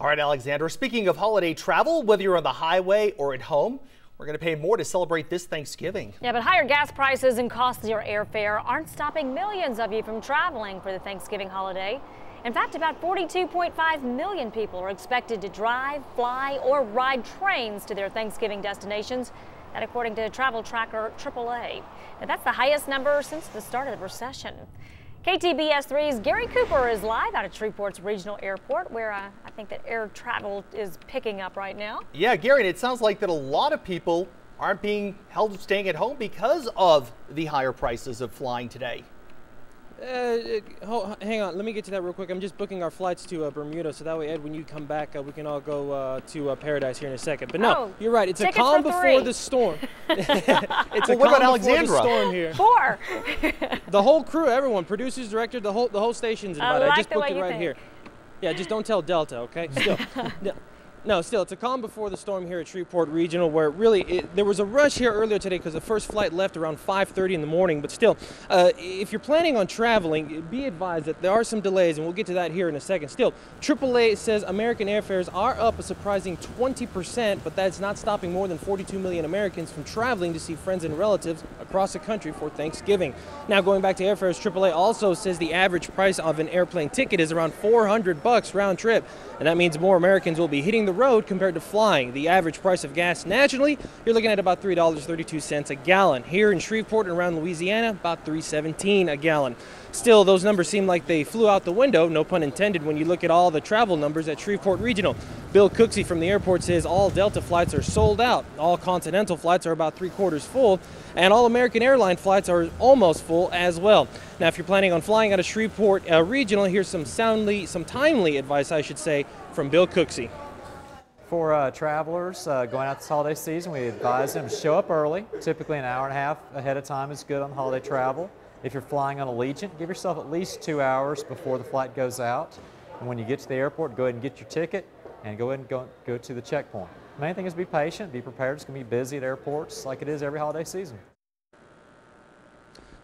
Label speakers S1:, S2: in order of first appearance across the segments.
S1: All right, Alexandra, speaking of holiday travel, whether you're on the highway or at home, we're going to pay more to celebrate this Thanksgiving.
S2: Yeah, but higher gas prices and costlier airfare aren't stopping millions of you from traveling for the Thanksgiving holiday. In fact, about 42.5 million people are expected to drive, fly, or ride trains to their Thanksgiving destinations. That according to travel tracker AAA. Now, that's the highest number since the start of the recession. KTBS 3's Gary Cooper is live out at Shreveport's Regional Airport, where I think that air travel is picking up right now.
S1: Yeah, Gary, it sounds like that a lot of people aren't being held staying at home because of the higher prices of flying today.
S3: Hang on, let me get to that real quick. I'm just booking our flights to Bermuda, so that way, Ed, when you come back, we can all go to Paradise here in a second. But no, you're right. It's a calm before the storm. It's a
S1: what about
S3: calm before
S1: Alexandra?
S3: the storm here.
S2: 4.
S3: The whole crew, everyone, producers, director, the whole station's invited.
S2: I like
S3: I just
S2: the
S3: booked
S2: way
S3: it
S2: you
S3: right
S2: think.
S3: here. Yeah, just don't tell Delta, okay? Still. No, still, it's a calm before the storm here at Shreveport Regional, where really there was a rush here earlier today because the first flight left around 5:30 in the morning. But still, if you're planning on traveling, be advised that there are some delays, and we'll get to that here in a second. Still, AAA says American airfares are up a surprising 20%, but that's not stopping more than 42 million Americans from traveling to see friends and relatives across the country for Thanksgiving. Now, going back to airfares, AAA also says the average price of an airplane ticket is around $400 round trip, and that means more Americans will be hitting the road compared to flying. The average price of gas nationally, you're looking at about $3.32 a gallon. Here in Shreveport and around Louisiana, about $3.17 a gallon. Still, those numbers seem like they flew out the window, no pun intended, when you look at all the travel numbers at Shreveport Regional. Bill Cooksey from the airport says all Delta flights are sold out. All Continental flights are about 3/4 full, and all American airline flights are almost full as well. Now, if you're planning on flying out of Shreveport Regional, here's some timely advice, I should say, from Bill Cooksey.
S4: For travelers going out this holiday season, we advise them to show up early. Typically an hour and a half ahead of time is good on holiday travel. If you're flying on Allegiant, give yourself at least 2 hours before the flight goes out. And when you get to the airport, go ahead and get your ticket and go ahead and go to the checkpoint. The main thing is be patient, be prepared. It's going to be busy at airports like it is every holiday season.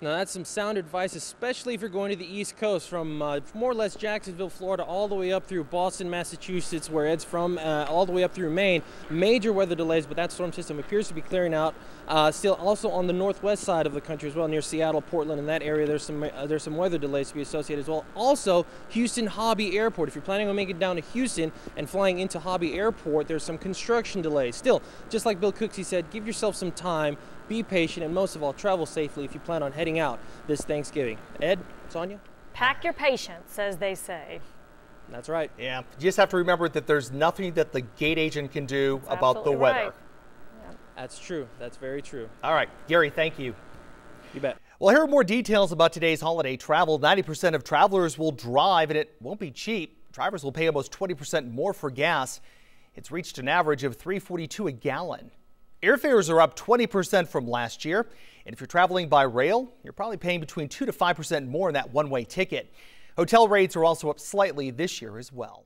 S3: Now, that's some sound advice, especially if you're going to the East Coast, from more or less Jacksonville, Florida, all the way up through Boston, Massachusetts, where Ed's from, all the way up through Maine. Major weather delays, but that storm system appears to be clearing out. Still, also on the northwest side of the country as well, near Seattle, Portland, in that area, there's some weather delays to be associated as well. Also, Houston Hobby Airport. If you're planning on making it down to Houston and flying into Hobby Airport, there's some construction delays. Still, just like Bill Cooksey said, give yourself some time. Be patient, and most of all, travel safely if you plan on heading out this Thanksgiving. Ed, Sonia?
S2: Pack your patience, as they say.
S3: That's right.
S1: Yeah, you just have to remember that there's nothing that the gate agent can do
S2: That's
S1: about the weather.
S2: right. Yeah.
S3: That's true. That's very true.
S1: All right, Gary, thank you.
S3: You bet.
S1: Well, here are more details about today's holiday travel. 90% of travelers will drive, and it won't be cheap. Drivers will pay almost 20% more for gas. It's reached an average of $3.42 a gallon. Airfares are up 20% from last year, and if you're traveling by rail, you're probably paying between 2 to 5% more in that one-way ticket. Hotel rates are also up slightly this year as well.